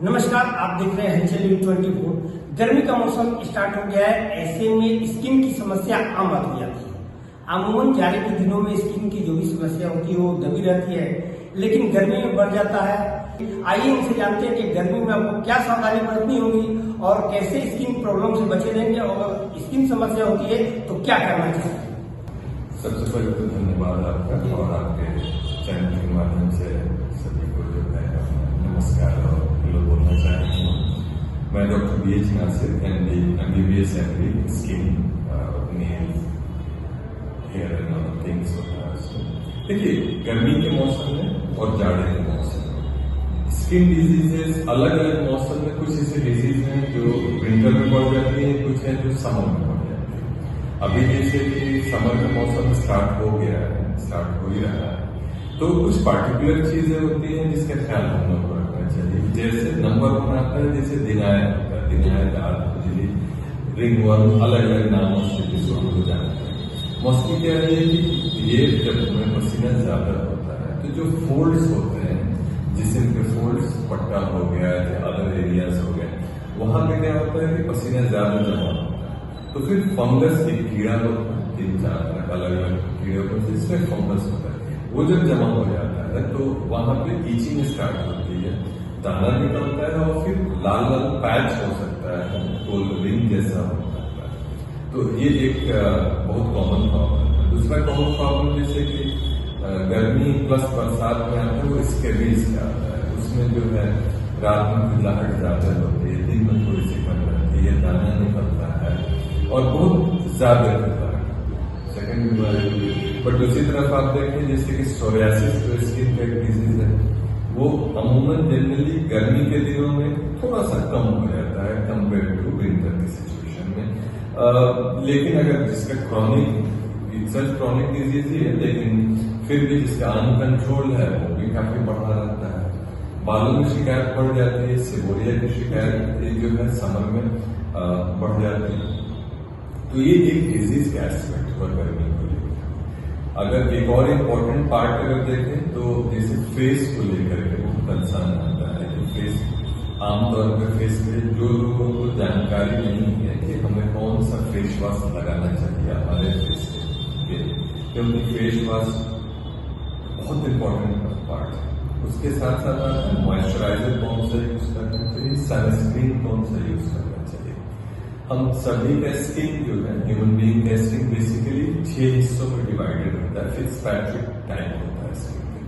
नमस्कार, आप देख रहे हैं हलचल न्यूज 24। गर्मी का मौसम स्टार्ट हो गया है, ऐसे में स्किन की समस्या आम बात हो जाती है। अमूमन जाड़े के दिनों में स्किन की जो भी समस्या होती है वो दबी रहती है, लेकिन गर्मी में बढ़ जाता है। आइए इनसे जानते हैं कि गर्मी में आपको क्या सावधानी बरतनी होगी और कैसे स्किन प्रॉब्लम से बचे रहेंगे, और स्किन समस्या होती है तो क्या करना चाहिए। सबसे पहले तो धन्यवाद आपका और आपके चैनल के माध्यम से सभी को जो है नमस्कार और हेलो बोलना चाहती हूँ। मैं doctor BH Nasir, MD MBBS MD skin nails hair and other things होता है। देखिए, गर्मी के मौसम में और जाड़े के मौसम में स्किन डिजीजेस अलग अलग मौसम में कुछ ऐसे डिजीज हैं जो विंटर में बढ़ जाती है, कुछ है जो समर में बढ़ जाती है। अभी जैसे कि समर का मौसम स्टार्ट हो गया है, स्टार्ट हो ही रहा है, तो कुछ पार्टिकुलर चीजें होती हैं जिसका ख्याल हम लोग को रखना चाहिए। जैसे नंबर 1 आता है, जैसे दिनाय होता है, दिनाय दाल खुजली रिंग वर्म, अलग अलग नामों से जिसको हम लोग जानते हैं। मोस्टली क्या है कि ये जब हमें पसीना ज्यादा होता है तो जो फोल्ड्स होते हैं, जिसम के फोल्ड्स, पट्टा हो गया या अदर एरियाज हो गए, वहां पे क्या होता है कि पसीना ज्यादा जमा होता है, तो फिर फंगस एक कीड़ा होता है, 3-4 अलग अलग कीड़े होते हैं जिसमें फंगस होता है। वो जब जमा हो जाता है तो वहां पे ईचिंग स्टार्ट होती है, दाना निकलता है और फिर लाल लाल पैच हो सकता है, गोल रिंग जैसा हो सकता है। तो ये एक बहुत कॉमन प्रॉब्लम है। दूसरा कॉमन प्रॉब्लम जैसे कि गर्मी प्लस बरसात में आता है, वो स्केबीज का आता है। उसमें जो है रात में खुजलाहट ज्यादा होती है, दिन में थोड़ी सी कम रहती है, दाना निकलता है और बहुत ज्यादा सेकेंड बीमारी। बट दूसरी तरफ आप देखें जैसे कि सोरियासिस जो स्किन का एक डिजीज है, वो अमूमन जनरली गर्मी के दिनों में थोड़ा सा कम हो जाता है कंपेयर टू विंटर की सिचुएशन में। लेकिन अगर जिसका क्रॉनिक डिजीज ही है, लेकिन फिर भी जिसका अनकंट्रोल है वो भी काफी बढ़ा रहता है। बालों में शिकायत बढ़ जाती है, सेबोरिया की शिकायत जो है समर में बढ़ जाती है। तो ये एक डिजीज का एस्पेक्ट हुआ गर्मी को लेकर। अगर एक और इम्पोर्टेंट पार्ट अगर देखें तो जैसे फेस को लेकर के बहुत कंसर्न आता है कि फेस, आमतौर पर फेस पे जो लोगों को जानकारी नहीं है कि हमें कौन सा फेस वॉश लगाना चाहिए हमारे फेस पे, क्योंकि फेस वॉश बहुत इम्पोर्टेंट पार्ट है। उसके साथ साथ मॉइस्चराइजर कौन सा यूज करना चाहिए, सनस्क्रीन कौन सा यूज करना चाहिए। हम सभी का स्किन जो है, ह्यूमन बीइंग का स्किन बेसिकली 6 हिस्सों में डिवाइडेड होता है। फिट्जपैट्रिक टाइप होता है स्किन में,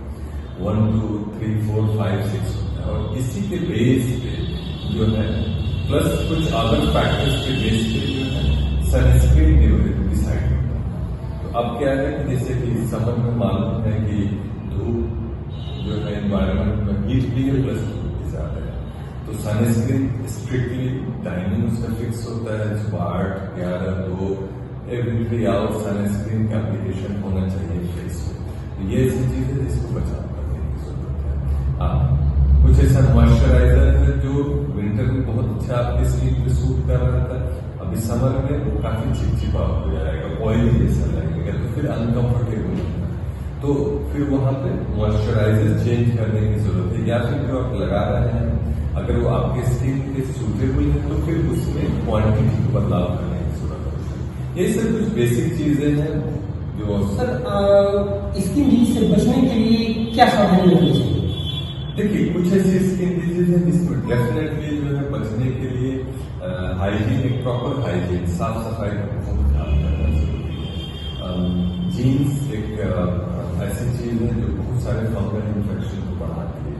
1 2 3 4 5 6 होता है, और इसी के बेस पे जो है प्लस कुछ अदर फैक्टर्स के बेस पे जो है सनस्क्रीन डिसाइड होता है। तो अब क्या है कि जैसे कि समर में मालूम है कि धूप जो है एनवायरमेंट में हीट भी है प्लस धूप भी ज्यादा है, तो सनस्क्रीन स्ट्रिक्टली टाइमिंग उसका फिक्स होता है, सुबह 8, 11, 2 एवरी 3 आवर सनस्क्रीन का एप्लीकेशन होना चाहिए फेस पे। ये ऐसी चीज है जिसको बचाव करने की जरूरत है। कुछ ऐसा मॉइस्चराइजर है जो विंटर में बहुत अच्छा आपकी स्किन पे सूट कर रहा था, अभी समर में वो काफी चिपचिपा हो जाएगा, ऑयली जैसा लगेगा, तो फिर अनकंफर्टेबल होगा। तो फिर वहां पे मॉइस्चराइजर चेंज करने की जरूरत है, या फिर जो आप लगा रहे हैं अगर वो आपके स्किन के सूटेबल है तो फिर उसमें क्वांटिटी को बदलाव करने की जरूरत है। ये सब कुछ बेसिक चीजें हैं जो सर स्किन डिजीज से बचने के लिए क्या सावधानी रखनी चाहिए। देखिए, कुछ ऐसी स्किन डिजीज है जिसमें डेफिनेटली जो है बचने के लिए हाइजीन, एक प्रॉपर हाइजीन, साफ सफाई का बहुत ध्यान रखना जरूरी है। जीन्स एक ऐसी चीज है जो बहुत सारे फंगल इन्फेक्शन को बढ़ाती है,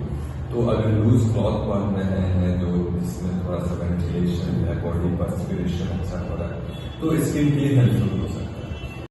तो अगर लूज क्लॉथ पहन रहे हैं जो जिसमें थोड़ा सा वेंटिलेशन या बॉडी पर्सपिरेशन अच्छा हो रहा है तो स्किन के लिए हेल्पफुल हो सकता है।